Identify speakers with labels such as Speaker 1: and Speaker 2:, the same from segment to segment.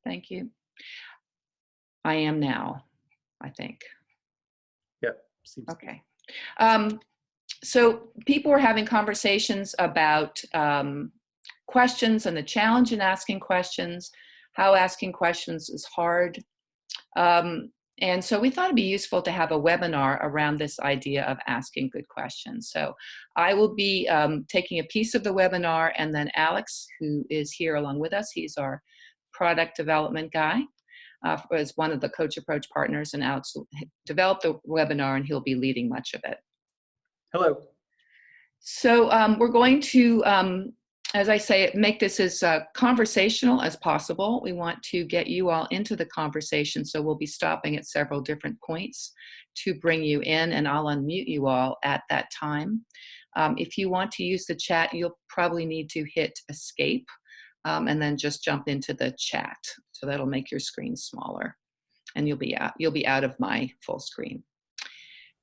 Speaker 1: Thank you. I am now, I think.
Speaker 2: Yep, seems good.
Speaker 1: Okay. So people were having conversations about questions and the challenge in asking questions, how asking questions is hard. And so we thought it'd be useful to have a webinar around this idea of asking good questions. So I will be taking a piece of the webinar, and then Alex, who is here along with us, he's our product development guy, as one of the Coach Approach partners, and Alex will develop the webinar and he'll be leading much of it.
Speaker 2: Hello.
Speaker 1: So we're going to, as I say, make this as conversational as possible. We want to get you all into the conversation, so we'll be stopping at several different points to bring you in, and I'll unmute you all at that time. If you want to use the chat, you'll probably need to hit escape and then just jump into the chat. So that'll make your screen smaller, and you'll be out of my full screen.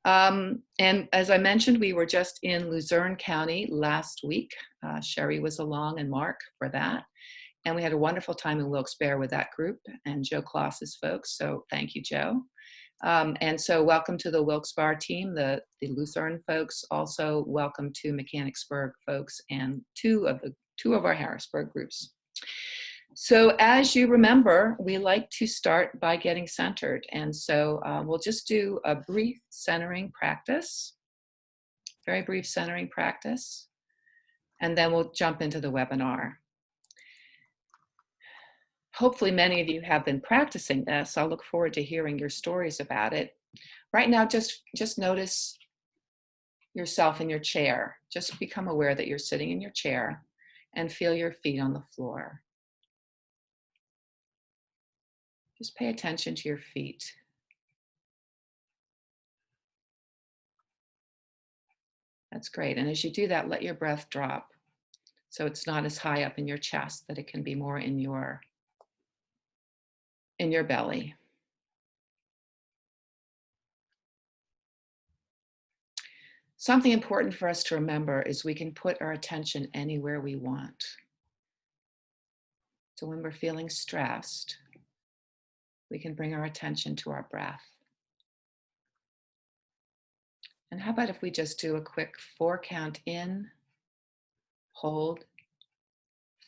Speaker 1: And as I mentioned, we were just in Luzerne County last week. Sherry was along and Mark for that. And we had a wonderful time in Wilkes-Barre with that group and Joe Kloss's folks. So thank you, Joe. And so welcome to the Wilkes-Barre team, the Luzerne folks. Also welcome to Mechanicsburg folks and two of our Harrisburg groups. So as you remember, we like to start by getting centered. And so we'll just do a brief centering practice, very brief centering practice, and then we'll jump into the webinar. Hopefully many of you have been practicing this. I'll look forward to hearing your stories about it. Right now, just notice yourself in your chair. Just become aware that you're sitting in your chair and feel your feet on the floor. Just pay attention to your feet. That's great. And as you do that, let your breath drop. So it's not as high up in your chest, that it can be more in your belly. Something important for us to remember is we can put our attention anywhere we want. So when we're feeling stressed, we can bring our attention to our breath. And how about if we just do a quick 4 count in, hold,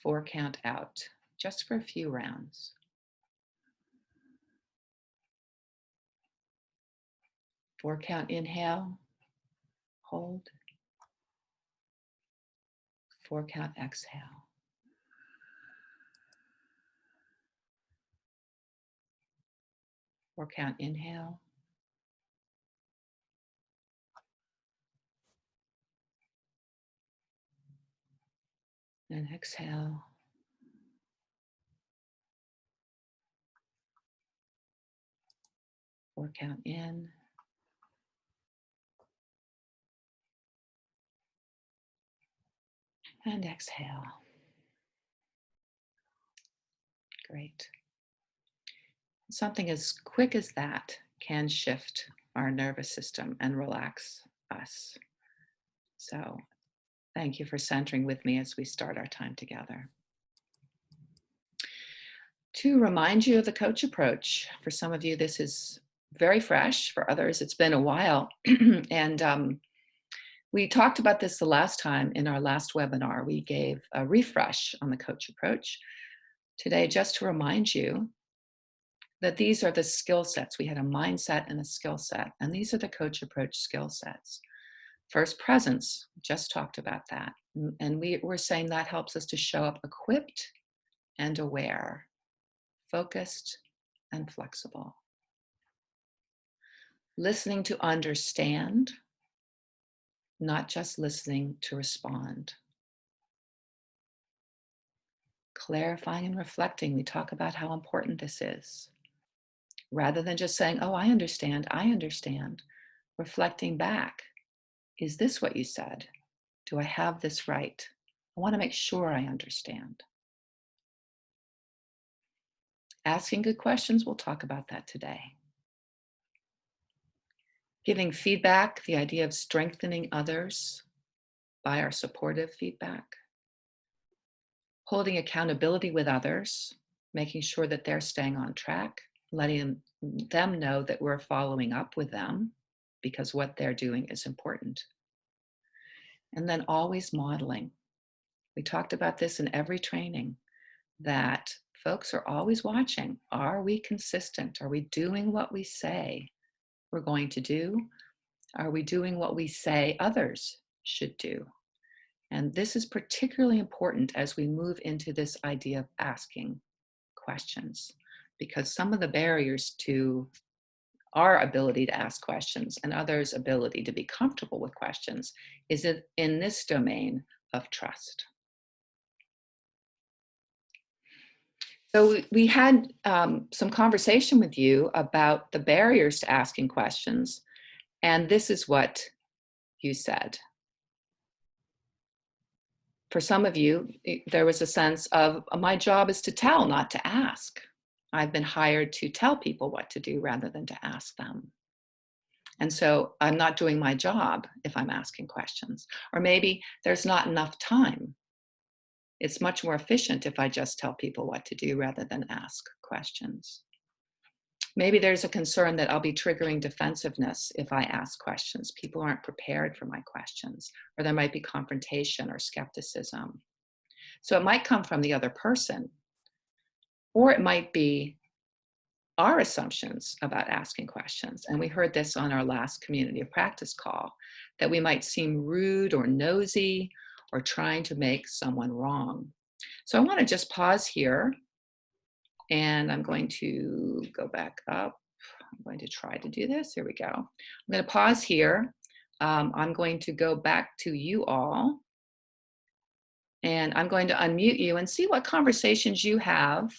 Speaker 1: 4 count out, just for a few rounds. 4 count inhale, hold, 4 count exhale. Four count inhale. And exhale. 4 count in. And exhale. Great. Something as quick as that can shift our nervous system and relax us. So thank you for centering with me as we start our time together. To remind you of the coach approach, for some of you, this is very fresh. For others, it's been a while. And we talked about this the last time in our last webinar. We gave a refresh on the coach approach. Today, just to remind you that these are the skill sets. We had a mindset and a skill set, and these are the coach approach skill sets. First, presence, just talked about that. And we're saying that helps us to show up equipped and aware, focused and flexible. Listening to understand, not just listening to respond. Clarifying and reflecting, we talk about how important this is. Rather than just saying, oh, I understand, reflecting back. Is this what you said? Do I have this right? I want to make sure I understand. Asking good questions, we'll talk about that today. Giving feedback, the idea of strengthening others by our supportive feedback. Holding accountability with others, making sure that they're staying on track, letting them know that we're following up with them because what they're doing is important. And then always modeling. We talked about this in every training, that folks are always watching. Are we consistent? Are we doing what we say we're going to do? Are we doing what we say others should do? And this is particularly important as we move into this idea of asking questions, because some of the barriers to our ability to ask questions and others' ability to be comfortable with questions is in this domain of trust. So we had some conversation with you about the barriers to asking questions, and this is what you said. For some of you, there was a sense of, my job is to tell, not to ask. I've been hired to tell people what to do rather than to ask them. And so I'm not doing my job if I'm asking questions. Or maybe there's not enough time. It's much more efficient if I just tell people what to do rather than ask questions. Maybe there's a concern that I'll be triggering defensiveness if I ask questions. People aren't prepared for my questions, or there might be confrontation or skepticism. So it might come from the other person, or it might be our assumptions about asking questions. And we heard this on our last community of practice call, that we might seem rude or nosy or trying to make someone wrong. So I want to just pause here, and I'm going to go back up. I'm going to try to do this. Here we go. I'm going to pause here. I'm going to go back to you all, and I'm going to unmute you and see what conversations you have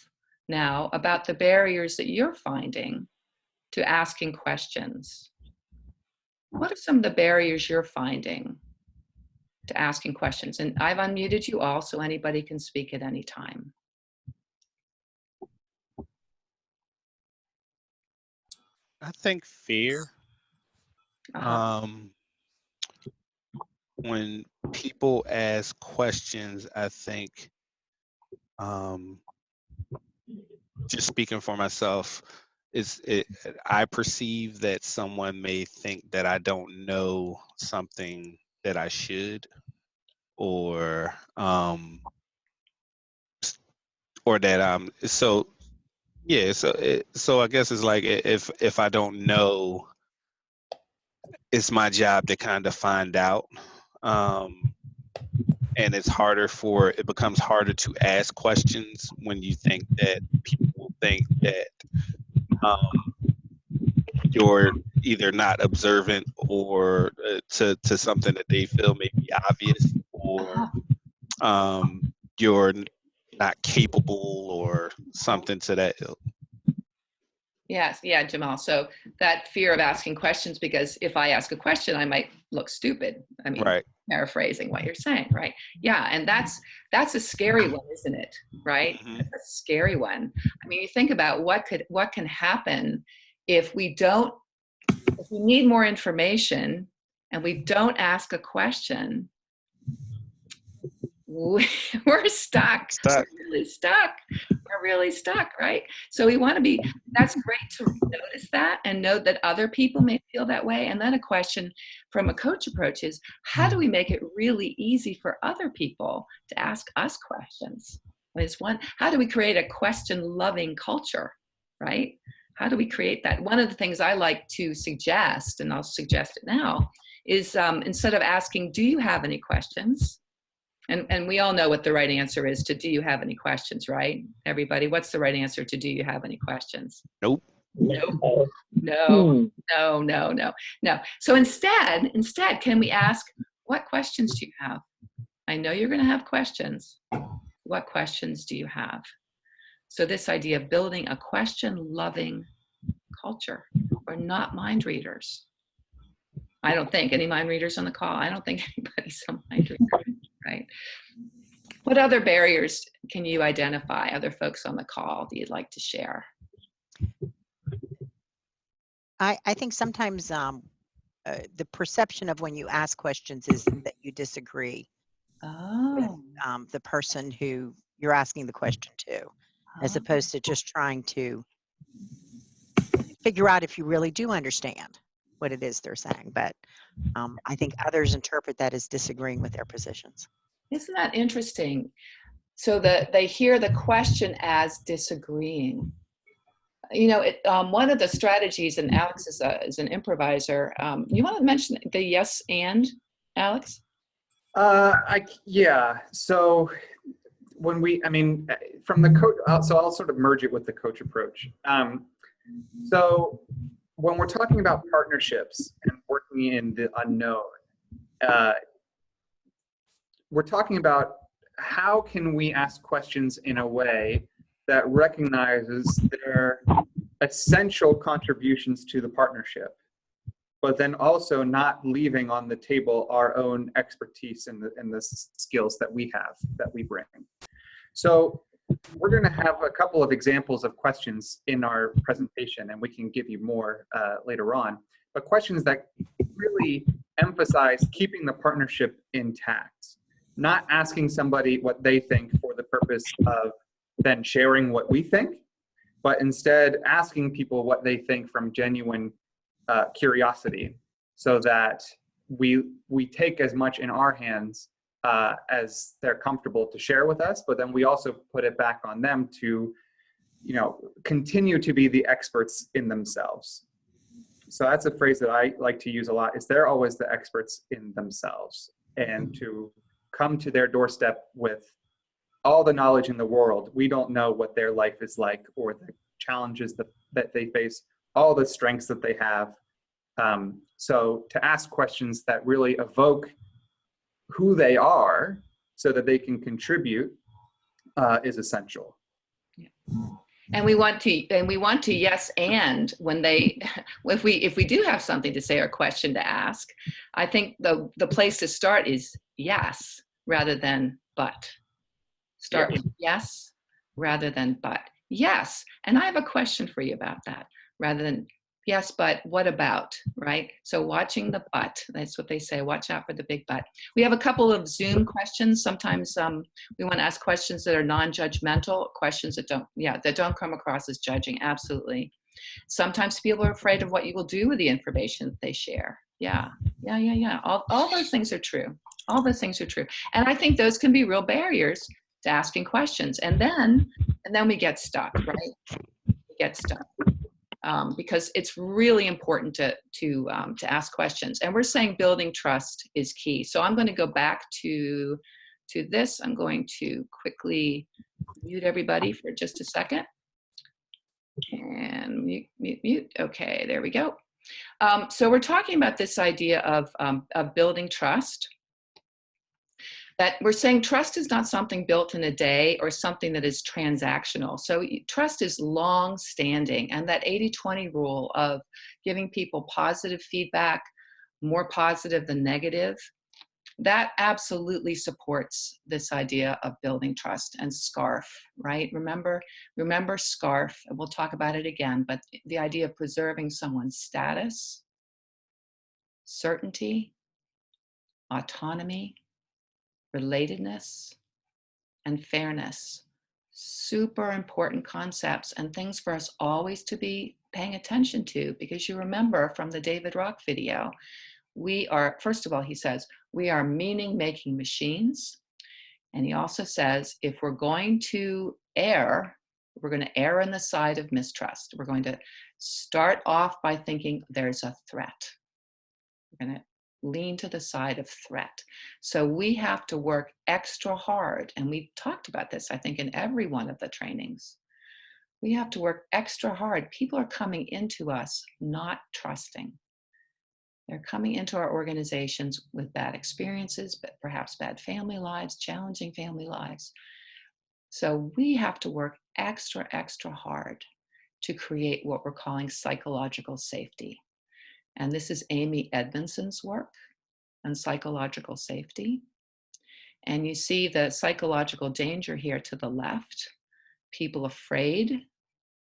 Speaker 1: now about the barriers that you're finding to asking questions. What are some of the barriers you're finding to asking questions? And I've unmuted you all, so anybody can speak at any time.
Speaker 3: I think fear. When people ask questions, I think, just speaking for myself, I perceive that someone may think that I don't know something that I should, or that so yeah. So I guess it's like, if I don't know, it's my job to kind of find out. And it becomes harder to ask questions when you think that people think that you're either not observant, or to something that they feel may be obvious, or you're not capable, or something to that ilk.
Speaker 1: Yes, yeah, Jamal. So that fear of asking questions, because if I ask a question, I might look stupid. I mean,
Speaker 3: Right.
Speaker 1: Paraphrasing what you're saying, right? Yeah, and that's a scary one, isn't it? Right?
Speaker 3: Mm-hmm.
Speaker 1: That's a scary one. I mean, you think about what can happen if we need more information and we don't ask a question. We're stuck. We're really stuck. We're really stuck, right? So we want to be, that's great to notice that and note that other people may feel that way. And then a question from a coach approach is, how do we make it really easy for other people to ask us questions? How do we create a question-loving culture, right? How do we create that? One of the things I like to suggest, and I'll suggest it now, is instead of asking, do you have any questions? And we all know what the right answer is to, do you have any questions, right? Everybody, what's the right answer to, do you have any questions?
Speaker 3: Nope.
Speaker 1: Nope. No. So instead, can we ask, what questions do you have? I know you're going to have questions. What questions do you have? So this idea of building a question-loving culture. We're not mind readers. I don't think any mind readers on the call. I don't think anybody's a mind reader, right? What other barriers can you identify, other folks on the call, that you'd like to share?
Speaker 4: I think sometimes the perception of when you ask questions is that you disagree with the person who you're asking the question to. as opposed to just trying to figure out if you really do understand what it is they're saying. But I think others interpret that as disagreeing with their positions.
Speaker 1: Isn't that interesting? So that they hear the question as disagreeing. You know, one of the strategies, and Alex is an improviser. You want to mention the yes and, Alex?
Speaker 2: Yeah. So when from the coach, so I'll sort of merge it with the coach approach. So when we're talking about partnerships and working in the unknown, we're talking about how can we ask questions in a way that recognizes their essential contributions to the partnership, but then also not leaving on the table our own expertise and the skills that we have, that we bring. So we're going to have a couple of examples of questions in our presentation, and we can give you more later on, but questions that really emphasize keeping the partnership intact, not asking somebody what they think for the purpose of then sharing what we think, but instead asking people what they think from genuine curiosity, so that we take as much in our hands as they're comfortable to share with us, but then we also put it back on them to, continue to be the experts in themselves. So that's a phrase that I like to use a lot, is they're always the experts in themselves, and to come to their doorstep with all the knowledge in the world. We don't know what their life is like, or the challenges that they face, all the strengths that they have. So to ask questions that really evoke who they are so that they can contribute is essential.
Speaker 1: Yeah. And we want to yes and when they, if we do have something to say or question to ask, I think the place to start is yes rather than but. Start with yes rather than but. Yes, and I have a question for you about that, rather than yes, but what about, right? So watching the but, that's what they say, watch out for the big but. We have a couple of Zoom questions. Sometimes we want to ask questions that are non-judgmental, questions that don't come across as judging, absolutely. Sometimes people are afraid of what you will do with the information that they share. Yeah. All those things are true. All those things are true. And I think those can be real barriers to asking questions. And then we get stuck, right? We get stuck. Because it's really important to ask questions. And we're saying building trust is key. So I'm going to go back to this. I'm going to quickly mute everybody for just a second. And mute. Okay, there we go. So we're talking about this idea of building trust. That we're saying trust is not something built in a day or something that is transactional. So trust is long-standing, and that 80-20 rule of giving people positive feedback, more positive than negative, that absolutely supports this idea of building trust. And SCARF, right? Remember SCARF, and we'll talk about it again, but the idea of preserving someone's status, certainty, autonomy, relatedness, and fairness. Super important concepts and things for us always to be paying attention to, because you remember from the David Rock video, we are, first of all, he says, we are meaning-making machines. And he also says, if we're going to err, we're going to err on the side of mistrust. We're going to start off by thinking there's a threat. We're going to lean to the side of threat. So we have to work extra hard. And we've talked about this, I think, in every one of the trainings. We have to work extra hard. People are coming into us not trusting. They're coming into our organizations with bad experiences, but perhaps bad family lives, challenging family lives. So we have to work extra hard to create what we're calling psychological safety. And this is Amy Edmondson's work on psychological safety. And you see the psychological danger here to the left. People afraid,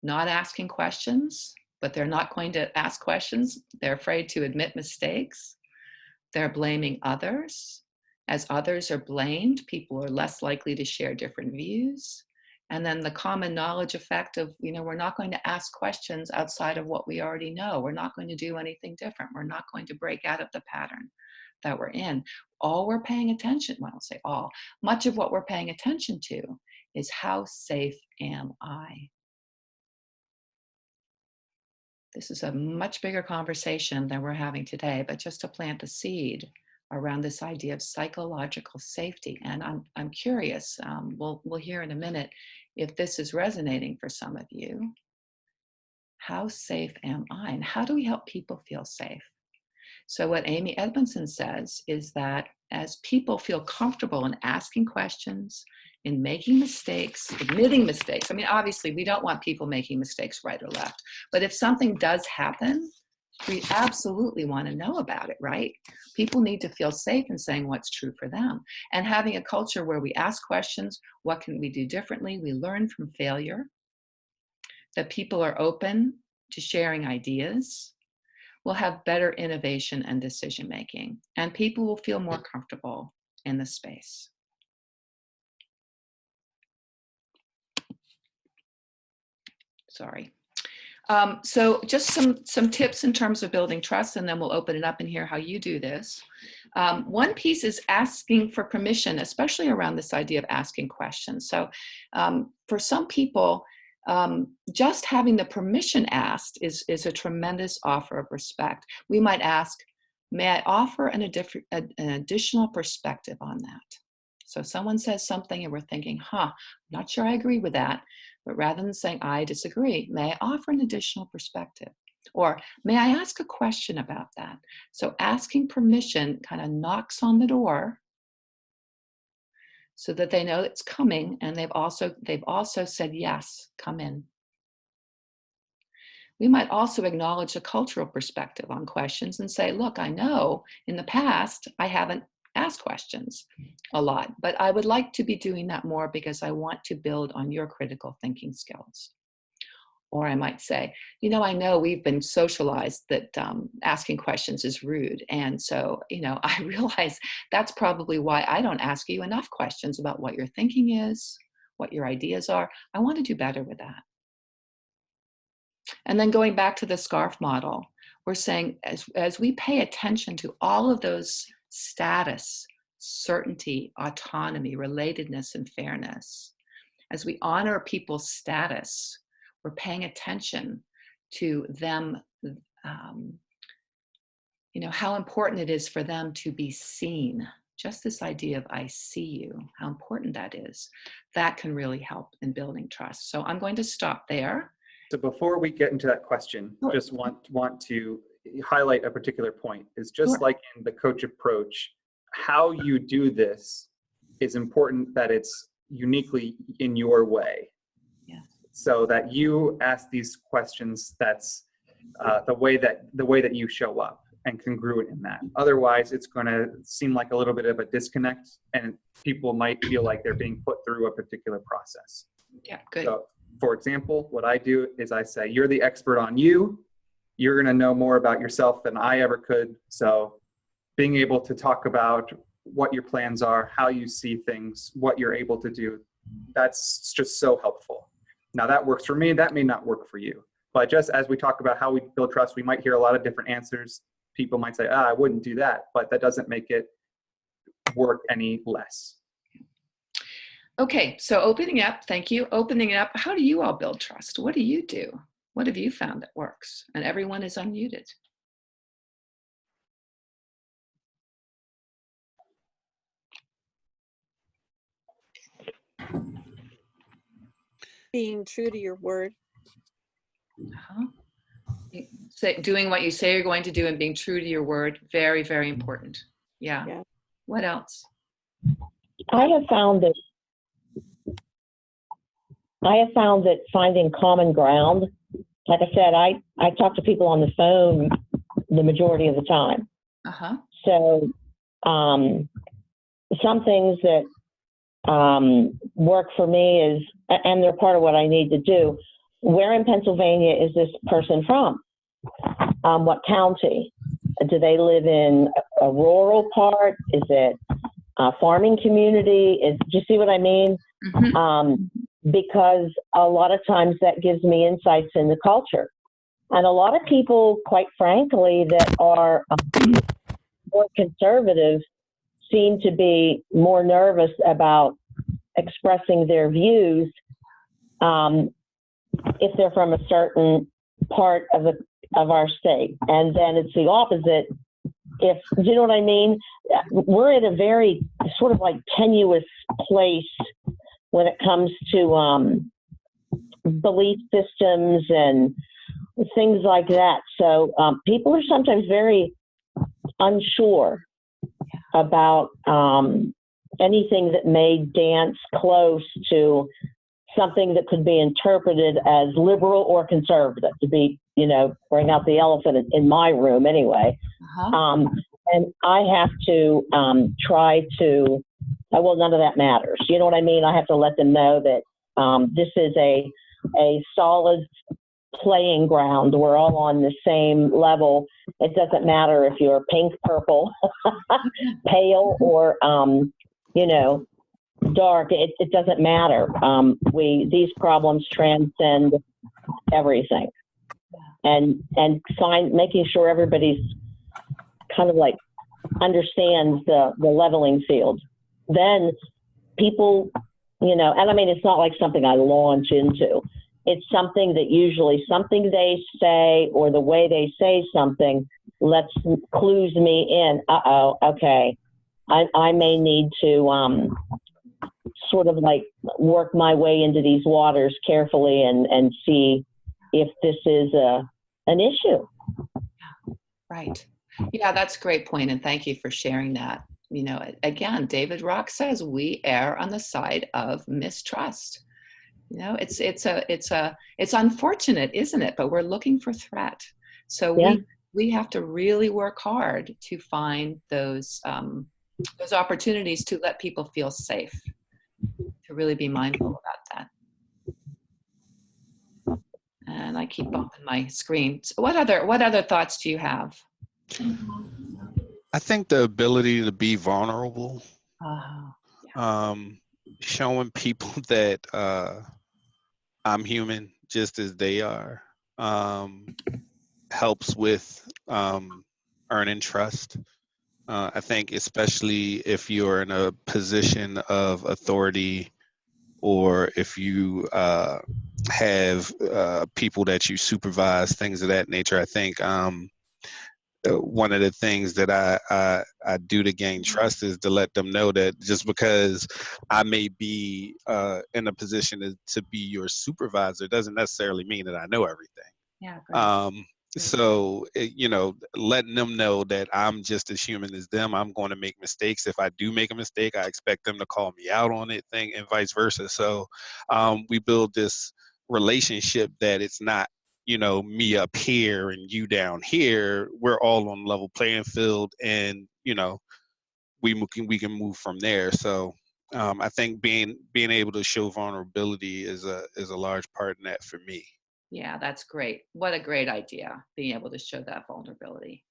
Speaker 1: not asking questions, but they're not going to ask questions. They're afraid to admit mistakes. They're blaming others. As others are blamed, people are less likely to share different views. And then the common knowledge effect of, we're not going to ask questions outside of what we already know. We're not going to do anything different. We're not going to break out of the pattern that we're in. All we're paying attention, well, I don't say all, much of what we're paying attention to is how safe am I? This is a much bigger conversation than we're having today, but just to plant the seed around this idea of psychological safety. And I'm curious, we'll hear in a minute if this is resonating for some of you. How safe am I? And how do we help people feel safe? So what Amy Edmondson says is that as people feel comfortable in asking questions, in making mistakes, admitting mistakes. I mean, obviously, we don't want people making mistakes right or left. But if something does happen, we absolutely want to know about it, right? People need to feel safe in saying what's true for them. And having a culture where we ask questions, what can we do differently? We learn from failure, that people are open to sharing ideas. We'll have better innovation and decision making, and people will feel more comfortable in the space. Sorry. So just some tips in terms of building trust, and then we'll open it up and hear how you do this. One piece is asking for permission, especially around this idea of asking questions. So for some people, just having the permission asked is a tremendous offer of respect. We might ask, may I offer an additional perspective on that? So someone says something and we're thinking, I'm not sure I agree with that. But rather than saying, I disagree, may I offer an additional perspective? Or may I ask a question about that? So asking permission kind of knocks on the door so that they know it's coming, and they've also said, yes, come in. We might also acknowledge a cultural perspective on questions and say, look, I know in the past I haven't asked questions a lot, but I would like to be doing that more because I want to build on your critical thinking skills. Or I might say, I know we've been socialized that asking questions is rude. And so, I realize that's probably why I don't ask you enough questions about what your thinking is, what your ideas are. I want to do better with that. And then going back to the SCARF model, we're saying as we pay attention to all of those status, certainty, autonomy, relatedness, and fairness, as we honor people's status, we're paying attention to them, how important it is for them to be seen. Just this idea of I see you, how important that is. That can really help in building trust. So I'm going to stop there.
Speaker 2: So before we get into that question,
Speaker 1: Sure.
Speaker 2: Just want to highlight a particular point. Is just
Speaker 1: Sure.
Speaker 2: Like in the coach approach, how you do this is important that it's uniquely in your way.
Speaker 1: Yeah.
Speaker 2: So that you ask these questions, that's the way that you show up and congruent in that. Otherwise, it's going to seem like a little bit of a disconnect, and people might feel like they're being put through a particular process.
Speaker 1: Yeah, good.
Speaker 2: So, for example, what I do is I say, you're the expert on you. You're going to know more about yourself than I ever could. So being able to talk about what your plans are, how you see things, what you're able to do, that's just so helpful. Now that works for me, that may not work for you. But just as we talk about how we build trust, we might hear a lot of different answers. People might say, I wouldn't do that, but that doesn't make it work any less.
Speaker 1: Okay, so opening up, thank you. Opening it up, how do you all build trust? What do you do? What have you found that works? And everyone is unmuted.
Speaker 5: Being true to your word.
Speaker 1: Doing what you say you're going to do and being true to your word, very, very important. Yeah. What else?
Speaker 6: I have found that finding common ground, like I said, I talk to people on the phone the majority of the time. So some things that work for me is, and they're part of what I need to do, where in Pennsylvania is this person from? What county? Do they live in a rural part? Is it a farming community? Do you see what I mean?
Speaker 1: Mm-hmm.
Speaker 6: because a lot of times that gives me insights into culture. And a lot of people, quite frankly, that are more conservative seem to be more nervous about expressing their views if they're from a certain part of our state. And then it's the opposite. If you know what I mean, we're in a very sort of like tenuous place when it comes to belief systems and things like that. So people are sometimes very unsure about anything that may dance close to something that could be interpreted as liberal or conservative, to be, bring out the elephant in my room anyway. And I have to try to, well, none of that matters. You know what I mean? I have to let them know that this is a solid playing ground. We're all on the same level. It doesn't matter if you're pink, purple, pale, or, dark. It doesn't matter. These problems transcend everything. And making sure everybody's kind of like understands the leveling field. Then people, and I mean, it's not like something I launch into. It's something that usually something they say or the way they say something clues me in. Okay. I may need to sort of like work my way into these waters carefully and see if this is an issue.
Speaker 1: Right. Yeah, that's a great point, and thank you for sharing that. Again, David Rock says we err on the side of mistrust. It's unfortunate, isn't it? But we're looking for threat. So
Speaker 6: yeah.
Speaker 1: we have to really work hard to find those opportunities to let people feel safe, to really be mindful about that. And I keep bumping my screen. So what other thoughts do you have?
Speaker 3: I think the ability to be vulnerable, showing people that I'm human just as they are, helps with earning trust. I think especially if you're in a position of authority, or if you have people that you supervise, things of that nature. I think one of the things that I do to gain trust is to let them know that just because I may be in a position to be your supervisor doesn't necessarily mean that I know everything.
Speaker 1: Yeah, great.
Speaker 3: So, letting them know that I'm just as human as them. I'm going to make mistakes. If I do make a mistake, I expect them to call me out on it, and vice versa. So we build this relationship that it's not, me up here and you down here. We're all on a level playing field, and, we can move from there. So I think being able to show vulnerability is a large part in that for me.
Speaker 1: Yeah, that's great. What a great idea, being able to show that vulnerability.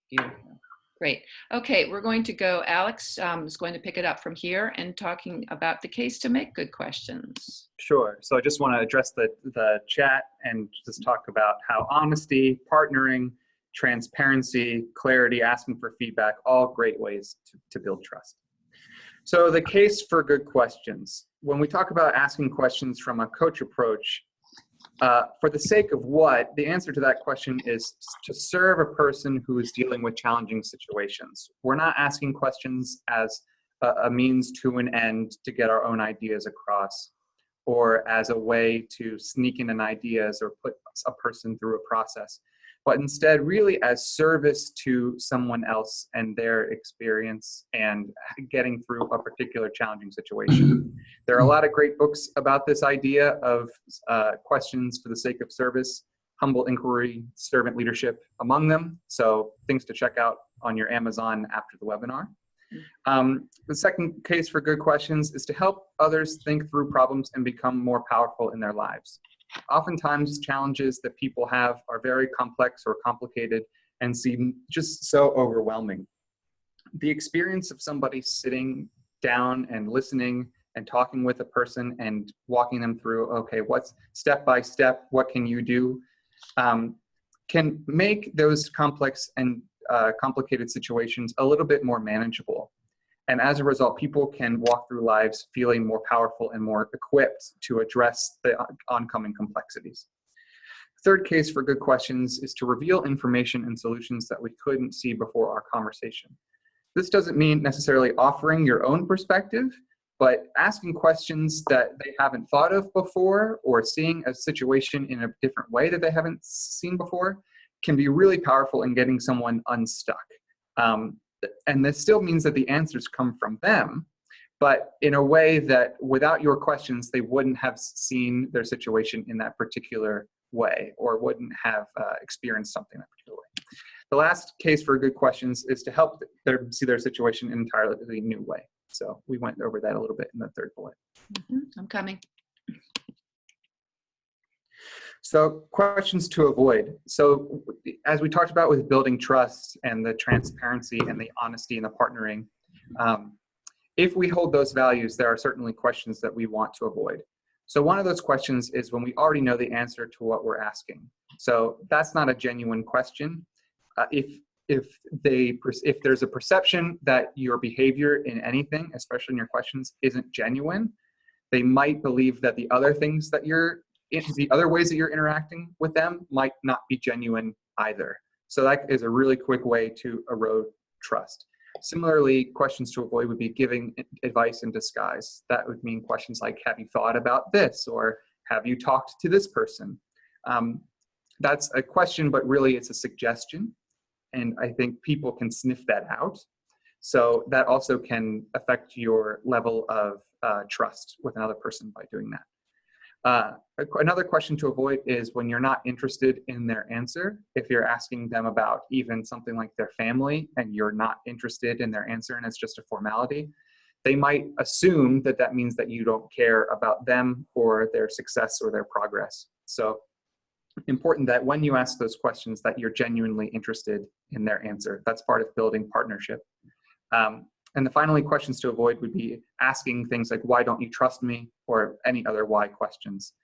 Speaker 1: Beautiful. Great. Okay, we're going to go, Alex is going to pick it up from here and talking about the case to make good questions.
Speaker 2: Sure. So I just want to address the chat and just talk about how honesty, partnering, transparency, clarity, asking for feedback, all great ways to build trust. So the case for good questions. When we talk about asking questions from a coach approach, for the sake of what, the answer to that question is to serve a person who is dealing with challenging situations. We're not asking questions as a means to an end to get our own ideas across, or as a way to sneak in an ideas or put a person through a process, but instead really as service to someone else and their experience and getting through a particular challenging situation. There are a lot of great books about this idea of questions for the sake of service, humble inquiry, servant leadership among them. So things to check out on your Amazon after the webinar. The second case for good questions is to help others think through problems and become more powerful in their lives. Oftentimes, challenges that people have are very complex or complicated and seem just so overwhelming. The experience of somebody sitting down and listening and talking with a person and walking them through, okay, what's step by step, what can you do, can make those complex and complicated situations a little bit more manageable. And as a result, people can walk through lives feeling more powerful and more equipped to address the oncoming complexities. Third case for good questions is to reveal information and solutions that we couldn't see before our conversation. This doesn't mean necessarily offering your own perspective, but asking questions that they haven't thought of before, or seeing a situation in a different way that they haven't seen before, can be really powerful in getting someone unstuck. And this still means that the answers come from them, but in a way that without your questions, they wouldn't have seen their situation in that particular way, or wouldn't have experienced something that particular way. The last case for good questions is to help them see their situation in an entirely new way. So we went over that a little bit in the third bullet.
Speaker 1: I'm coming.
Speaker 2: So questions to avoid. So as we talked about with building trust and the transparency and the honesty and the partnering, if we hold those values, there are certainly questions that we want to avoid. So one of those questions is when we already know the answer to what we're asking. So that's not a genuine question. If there's a perception that your behavior in anything, especially in your questions, isn't genuine, they might believe that the other things that the other ways that you're interacting with them might not be genuine either. So that is a really quick way to erode trust. Similarly, questions to avoid would be giving advice in disguise. That would mean questions like, have you thought about this? Or have you talked to this person? That's a question, but really it's a suggestion. And I think people can sniff that out. So that also can affect your level of trust with another person by doing that. Another question to avoid is when you're not interested in their answer. If you're asking them about even something like their family and you're not interested in their answer and it's just a formality, they might assume that that means that you don't care about them or their success or their progress. So important that when you ask those questions that you're genuinely interested in their answer. That's part of building partnership. And the finally questions to avoid would be asking things like, why don't you trust me? Or any other why questions.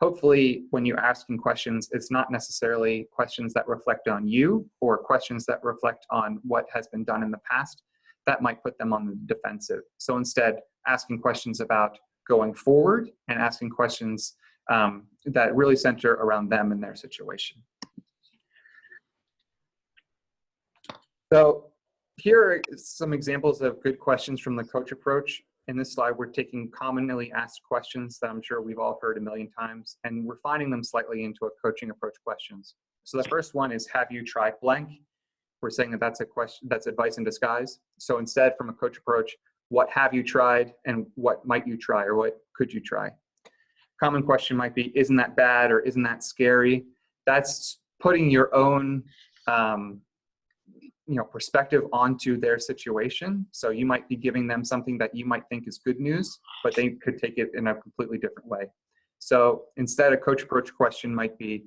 Speaker 2: Hopefully, when you're asking questions, it's not necessarily questions that reflect on you or questions that reflect on what has been done in the past. That might put them on the defensive. So instead, asking questions about going forward and asking questions that really center around them and their situation. So here are some examples of good questions from the coach approach. In this slide, we're taking commonly asked questions that I'm sure we've all heard a million times, and refining them slightly into a coaching approach questions. So the first one is, have you tried blank? We're saying that that's a question, that's advice in disguise. So instead, from a coach approach, what have you tried and what might you try or what could you try? Common question might be, isn't that bad or isn't that scary? That's putting your own perspective onto their situation. So you might be giving them something that you might think is good news, but they could take it in a completely different way. So instead, a coach approach question might be,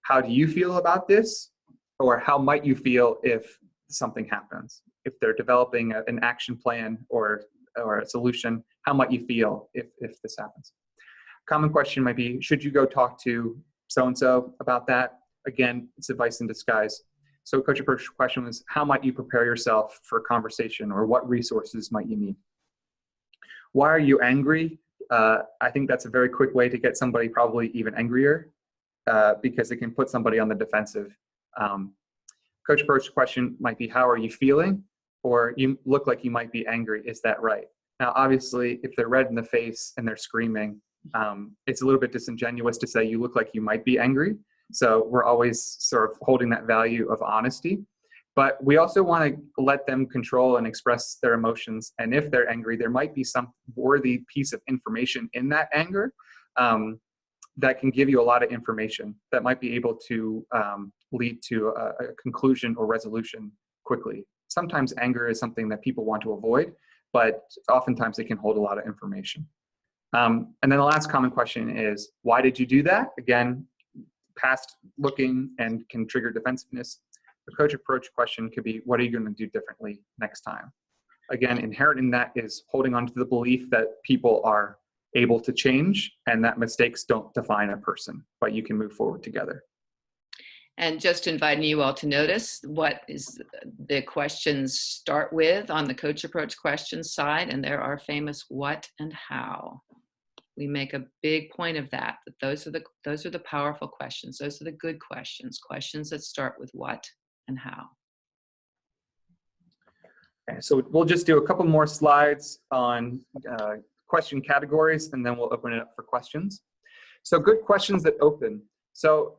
Speaker 2: how do you feel about this? Or how might you feel if something happens? If they're developing an action plan or a solution, how might you feel if this happens? Common question might be, should you go talk to so-and-so about that? Again, it's advice in disguise. So coach approach question was, how might you prepare yourself for a conversation, or what resources might you need? Why are you angry? I think that's a very quick way to get somebody probably even angrier because it can put somebody on the defensive. Coach approach question might be, how are you feeling? Or you look like you might be angry, is that right? Now, obviously, if they're red in the face and they're screaming, it's a little bit disingenuous to say you look like you might be angry. So we're always sort of holding that value of honesty, but we also want to let them control and express their emotions. And if they're angry, there might be some worthy piece of information in that anger that can give you a lot of information that might be able to lead to a conclusion or resolution quickly. Sometimes anger is something that people want to avoid, but oftentimes it can hold a lot of information. And then the last common question is, why did you do that? Again, past looking and can trigger defensiveness. The coach approach question could be, what are you going to do differently next time? Again, inherent in that is holding on to the belief that people are able to change and that mistakes don't define a person, but you can move forward together.
Speaker 1: And just inviting you all to notice what is the questions start with on the coach approach questions side, and there are famous what and how. We make a big point of that those are the powerful questions. Those are the good questions, questions that start with what and how.
Speaker 2: Okay, so we'll just do a couple more slides on question categories, and then we'll open it up for questions. So good questions that open. So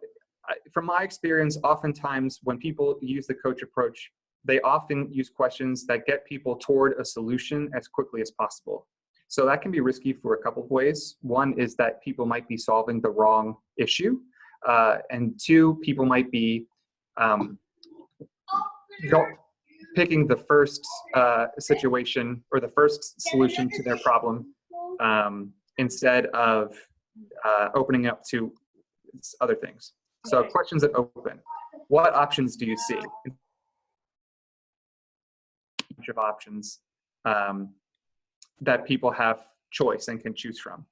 Speaker 2: from my experience, oftentimes when people use the coach approach, they often use questions that get people toward a solution as quickly as possible. So that can be risky for a couple of ways. One is that people might be solving the wrong issue. And two, people might be picking the first situation or the first solution to their problem instead of opening up to other things. So questions that open. What options do you see? A bunch of options that people have choice and can choose from.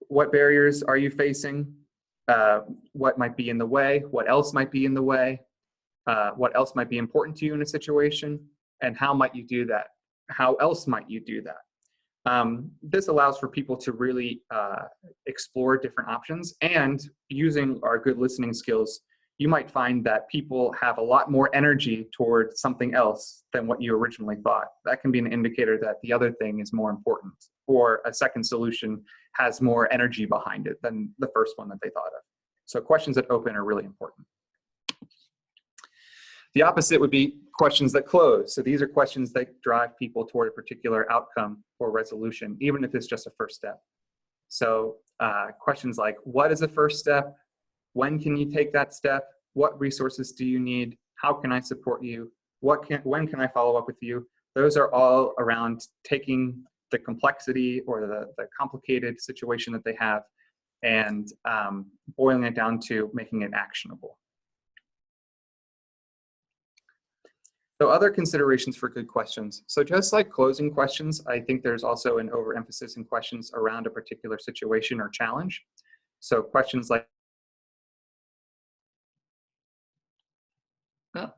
Speaker 2: What barriers are you facing? What might be in the way? What else might be in the way? What else might be important to you in a situation? And how might you do that? How else might you do that? This allows for people to really explore different options, and using our good listening skills, you might find that people have a lot more energy toward something else than what you originally thought. That can be an indicator that the other thing is more important, or a second solution has more energy behind it than the first one that they thought of. So questions that open are really important. The opposite would be questions that close. So these are questions that drive people toward a particular outcome or resolution, even if it's just a first step. So questions like, what is a first step? When can you take that step? What resources do you need? How can I support you? When can I follow up with you? Those are all around taking the complexity or the complicated situation that they have and boiling it down to making it actionable. So other considerations for good questions. So just like closing questions, I think there's also an overemphasis in questions around a particular situation or challenge. So questions like,
Speaker 1: Oh.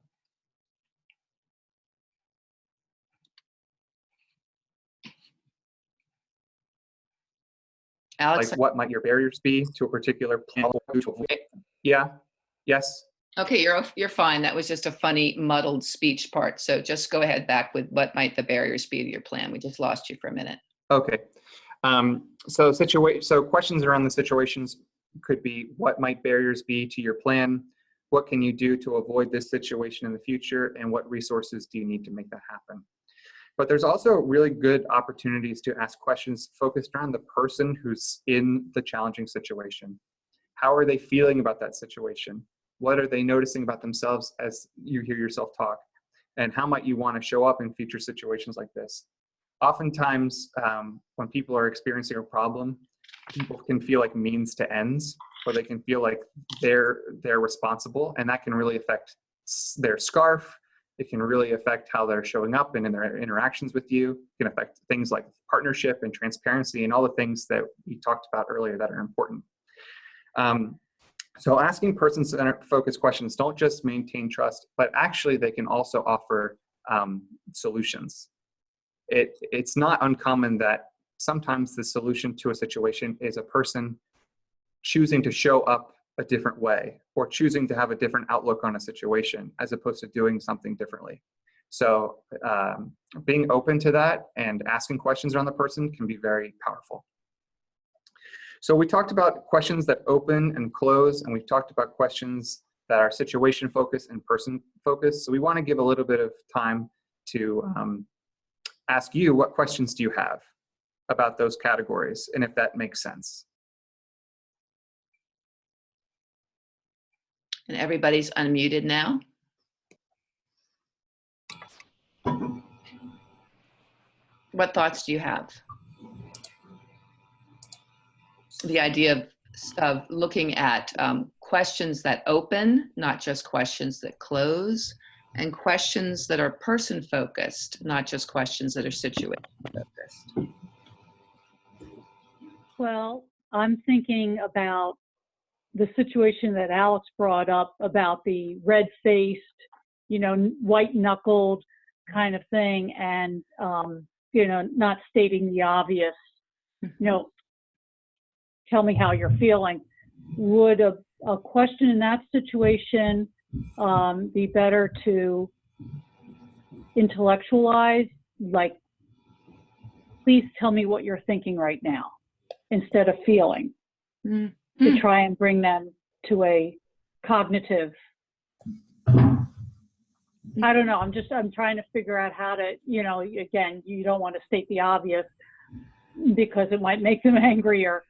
Speaker 1: Alex,
Speaker 2: like what might your barriers be to a particular plan? Yeah, yes.
Speaker 1: okay, you're fine. That was just a funny muddled speech part. So just go ahead back with what might the barriers be to your plan. We just lost you for a minute.
Speaker 2: Okay. So questions around the situations could be, what might barriers be to your plan? What can you do to avoid this situation in the future? And what resources do you need to make that happen? But there's also really good opportunities to ask questions focused around the person who's in the challenging situation. How are they feeling about that situation? What are they noticing about themselves as you hear yourself talk? And how might you want to show up in future situations like this? Oftentimes, when people are experiencing a problem, people can feel like means to ends, or they can feel like they're responsible, and that can really affect their scarf. It can really affect how they're showing up and in their interactions with you. It can affect things like partnership and transparency and all the things that we talked about earlier that are important. So asking person-centered focused questions don't just maintain trust, but actually they can also offer solutions. It's not uncommon that sometimes the solution to a situation is a person choosing to show up a different way or choosing to have a different outlook on a situation as opposed to doing something differently. So being open to that and asking questions around the person can be very powerful. So we talked about questions that open and close, and we've talked about questions that are situation focused and person focused. So we want to give a little bit of time to ask you, what questions do you have about those categories, and if that makes sense.
Speaker 1: And everybody's unmuted now. What thoughts do you have? The idea of looking at questions that open, not just questions that close, and questions that are person focused, not just questions that are situation focused.
Speaker 5: Well, I'm thinking about the situation that Alex brought up about the red-faced, white-knuckled kind of thing, and not stating the obvious. Tell me how you're feeling. Would a question in that situation be better to intellectualize, like, please tell me what you're thinking right now, instead of feeling, to try and bring them to a cognitive, I don't know, I'm trying to figure out how to, again, you don't want to state the obvious because it might make them angrier,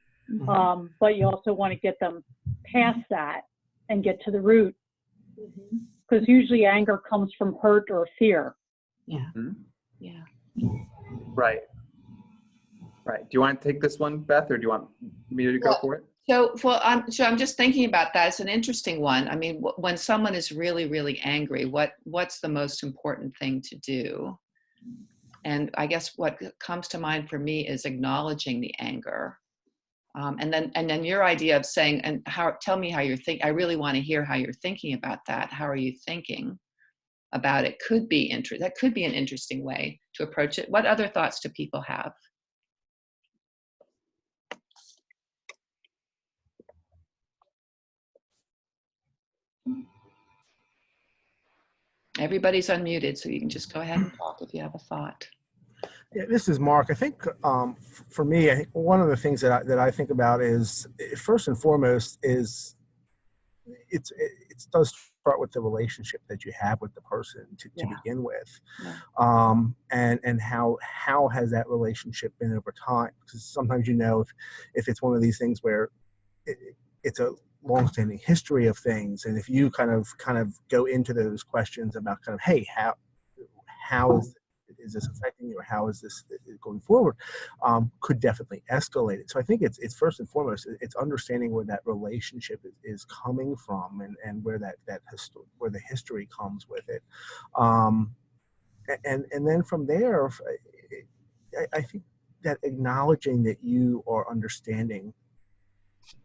Speaker 5: but you also want to get them past that and get to the root, because usually anger comes from hurt or fear.
Speaker 1: Yeah.
Speaker 2: Yeah. Right. Right. Do you want to take this one, Beth, or do you want me to go for it?
Speaker 1: So I'm just thinking about that. It's an interesting one. I mean, when someone is really, really angry, what's the most important thing to do? And I guess what comes to mind for me is acknowledging the anger. And then your idea of saying, and tell me how you're thinking. I really want to hear how you're thinking about that. How are you thinking about it? That could be an interesting way to approach it. What other thoughts do people have? Everybody's unmuted, so you can just go ahead and talk if you have a thought.
Speaker 7: Yeah, this is Mark. I think for me, I think one of the things that I think about is, first and foremost, is it does start with the relationship that you have with the person to begin with, and how has that relationship been over time? Because sometimes if it's one of these things where it's a long-standing history of things, and if you kind of go into those questions about kind of, hey, how is this affecting you, or how is this going forward, could definitely escalate it. So I think it's first and foremost, it's understanding where that relationship is coming from, and where where the history comes with it, and then from there, I think that acknowledging that you are understanding,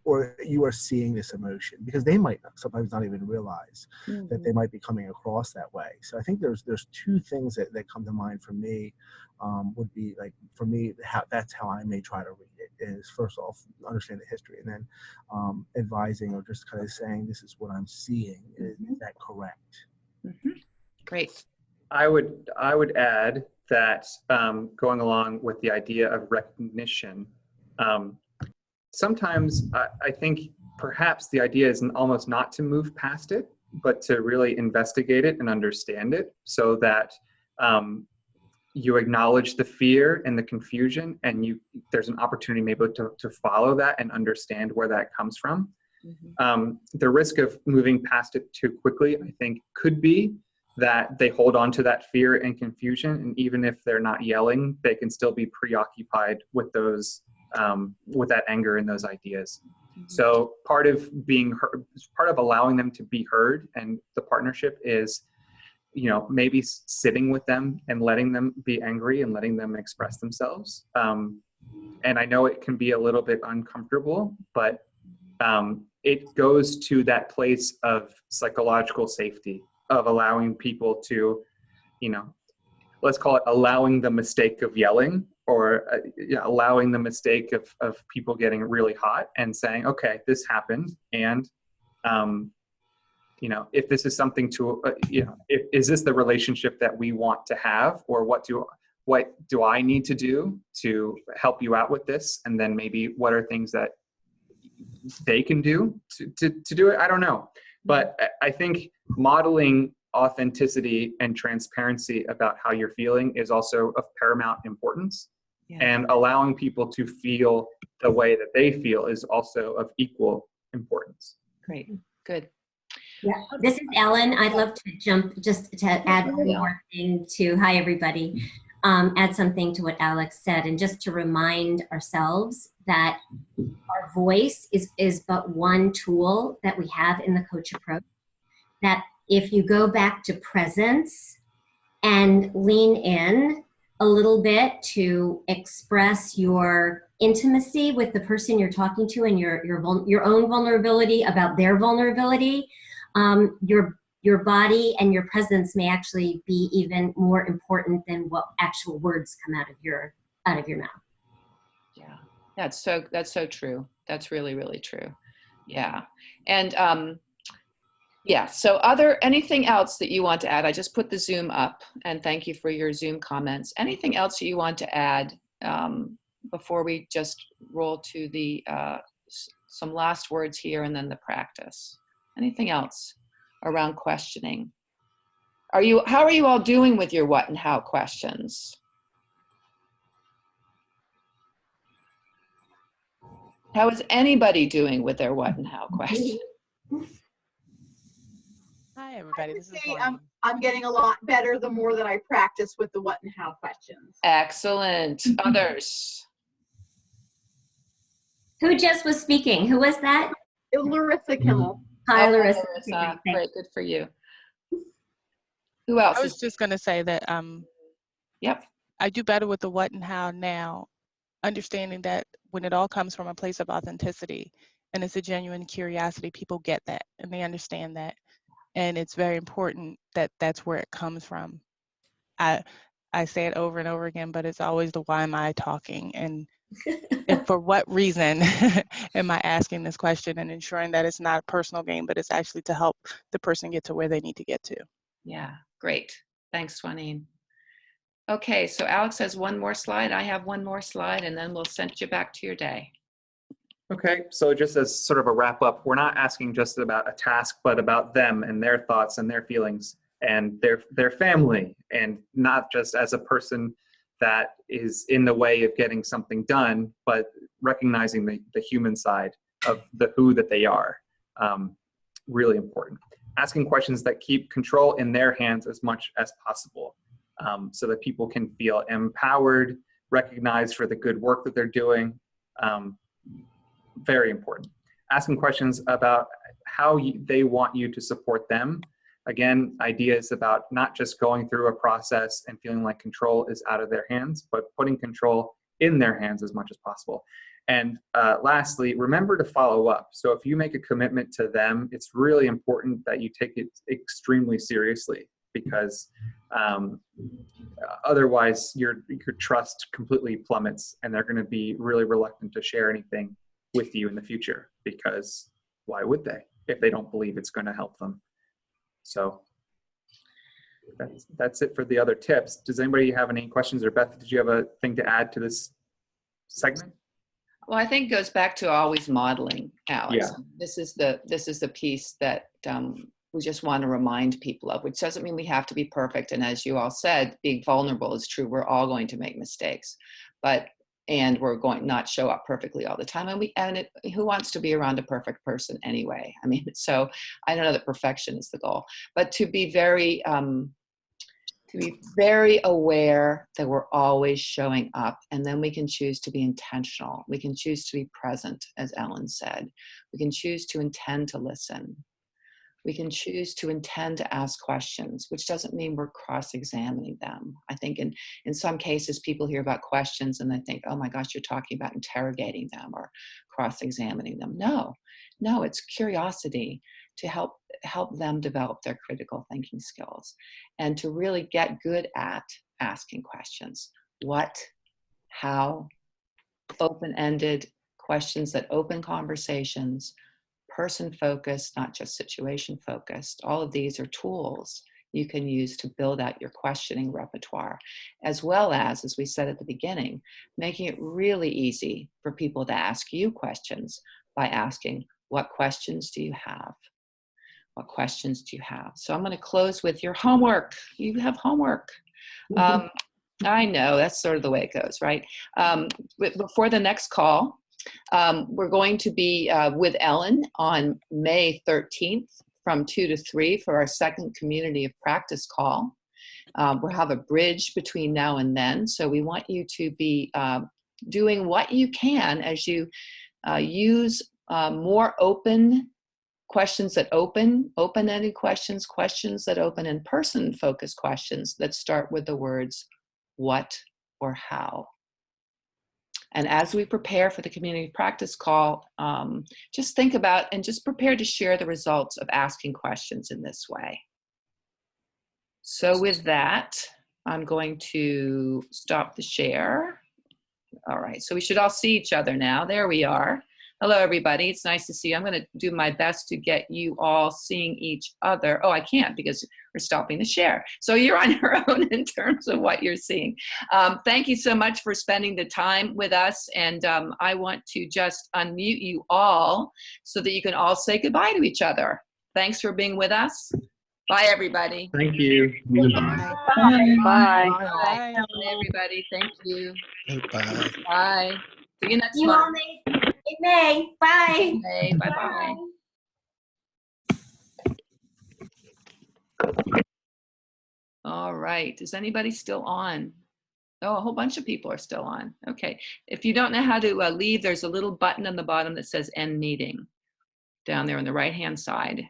Speaker 7: or you are seeing this emotion, because they might sometimes not even realize that they might be coming across that way. So I think there's two things that come to mind for me, would be, like, for me, that's how I may try to read it, is first off, understand the history, and then advising, or just kind of saying, this is what I'm seeing. Is that correct?
Speaker 1: Great.
Speaker 2: I would add that, going along with the idea of recognition, sometimes I think perhaps the idea is almost not to move past it, but to really investigate it and understand it, so that you acknowledge the fear and the confusion, and there's an opportunity maybe to follow that and understand where that comes from. The risk of moving past it too quickly, I think, could be that they hold on to that fear and confusion, and even if they're not yelling, they can still be preoccupied with those, with that anger and those ideas. So part of being heard, part of allowing them to be heard, and the partnership is, maybe sitting with them and letting them be angry and letting them express themselves. And I know it can be a little bit uncomfortable, but it goes to that place of psychological safety, of allowing people to, let's call it allowing the mistake of yelling, or allowing the mistake of people getting really hot and saying, okay, this happened. And, if this is something to, is this the relationship that we want to have, or what do I need to do to help you out with this? And then maybe what are things that they can do to do it? I don't know. But I think modeling authenticity and transparency about how you're feeling is also of paramount importance. And allowing people to feel the way that they feel is also of equal importance.
Speaker 1: Great. Good.
Speaker 8: Yeah, this is Ellen. I'd love to jump just to add one more thing to, hi everybody, add something to what Alex said, and just to remind ourselves that our voice is but one tool that we have in the coach approach, that if you go back to presence and lean in a little bit to express your intimacy with the person you're talking to and your own vulnerability about their vulnerability, your body and your presence may actually be even more important than what actual words come out of your mouth.
Speaker 1: Yeah, that's so true. That's really, really true. Yeah. And yeah, so anything else that you want to add? I just put the Zoom up, and thank you for your Zoom comments. Anything else you want to add before we just roll to the some last words here and then the practice? Anything else around questioning? How are you all doing with your what and how questions? How is anybody doing with their what and how questions?
Speaker 9: Hi, everybody. This is
Speaker 10: say
Speaker 9: Maureen.
Speaker 10: I'm getting a lot better the more that I practice with the what and how questions.
Speaker 1: Excellent. Others?
Speaker 8: Who just was speaking? Who was that?
Speaker 10: Larissa Kimmel.
Speaker 8: Hi,
Speaker 1: Oh,
Speaker 8: Larissa.
Speaker 1: Larissa.
Speaker 8: Great.
Speaker 1: Great, good for you. Who else?
Speaker 9: I was just going to say that
Speaker 1: Yep.
Speaker 9: I do better with the what and how now, understanding that when it all comes from a place of authenticity and it's a genuine curiosity, people get that and they understand that. And it's very important that that's where it comes from. I say it over and over again, but it's always the why am I talking, and for what reason am I asking this question, and ensuring that it's not a personal gain, but it's actually to help the person get to where they need to get to.
Speaker 1: Yeah, great. Thanks, Swanine. Okay, so Alex has one more slide. I have one more slide, and then we'll send you back to your day.
Speaker 2: Okay, so just as sort of a wrap up, we're not asking just about a task, but about them and their thoughts and their feelings and their family, and not just as a person that is in the way of getting something done, but recognizing the human side of the who that they are. Really important. Asking questions that keep control in their hands as much as possible, so that people can feel empowered, recognized for the good work that they're doing. Very important. Asking questions about how they want you to support them. Again, ideas about not just going through a process and feeling like control is out of their hands, but putting control in their hands as much as possible. And lastly, remember to follow up. So if you make a commitment to them, it's really important that you take it extremely seriously, because otherwise your trust completely plummets and they're going to be really reluctant to share anything with you in the future, because why would they if they don't believe it's going to help them? So that's it for the other tips. Does anybody have any questions? Or Beth, did you have a thing to add to this segment?
Speaker 1: Well, I think it goes back to always modeling, Alex.
Speaker 2: Yeah.
Speaker 1: This is the piece that we just want to remind people of, which doesn't mean we have to be perfect. And as you all said, being vulnerable is true. We're all going to make mistakes, and we're going to not show up perfectly all the time. And who wants to be around a perfect person anyway? I mean, so I don't know that perfection is the goal, but to be very aware that we're always showing up, and then we can choose to be intentional. We can choose to be present, as Ellen said. We can choose to intend to listen. We can choose to intend to ask questions, which doesn't mean we're cross-examining them. I think in some cases, people hear about questions and they think, oh my gosh, you're talking about interrogating them or cross-examining them. No, it's curiosity to help them develop their critical thinking skills and to really get good at asking questions. What, how, open-ended questions that open conversations, person-focused, not just situation-focused. All of these are tools you can use to build out your questioning repertoire, as well as we said at the beginning, making it really easy for people to ask you questions by asking, what questions do you have? What questions do you have? So I'm going to close with your homework. You have homework. I know, that's sort of the way it goes, right? Before the next call, we're going to be with Ellen on May 13th from 2 to 3 for our second community of practice call. We'll have a bridge between now and then, so we want you to be doing what you can as you use more open questions that open-ended questions, questions that open, and person-focused questions that start with the words what or how. And as we prepare for the community practice call, just think about and just prepare to share the results of asking questions in this way. So with that, I'm going to stop the share. All right, so we should all see each other now. There we are. Hello, everybody. It's nice to see you. I'm going to do my best to get you all seeing each other. Oh, I can't because we're stopping the share. So you're on your own in terms of what you're seeing. Thank you so much for spending the time with us. And I want to just unmute you all so that you can all say goodbye to each other. Thanks for being with us. Bye, everybody.
Speaker 2: Thank you.
Speaker 4: Bye.
Speaker 5: Bye.
Speaker 1: Bye,
Speaker 9: Bye.
Speaker 1: everybody. Thank you.
Speaker 3: Bye.
Speaker 1: Bye. See you next
Speaker 8: You all
Speaker 1: month.
Speaker 8: May. Bye.
Speaker 1: Bye. Bye-bye. All right. Is anybody still on? Oh, a whole bunch of people are still on. Okay. If you don't know how to leave, there's a little button on the bottom that says end meeting down there on the right-hand side.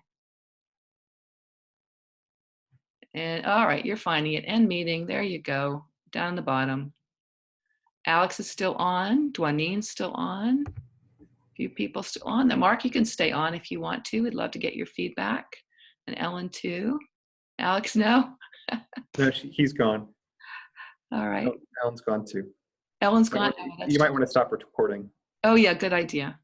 Speaker 1: And all right, you're finding it. End meeting. There you go. Down the bottom. Alex is still on. Dwanine's still on. A few people still on. Now, Mark, you can stay on if you want to. We'd love to get your feedback. And Ellen too. Alex, no?
Speaker 2: No, he's gone.
Speaker 1: All right.
Speaker 2: Oh, Ellen's gone too.
Speaker 1: Ellen's gone. Oh,
Speaker 2: You might want to stop recording.
Speaker 1: oh yeah, good idea.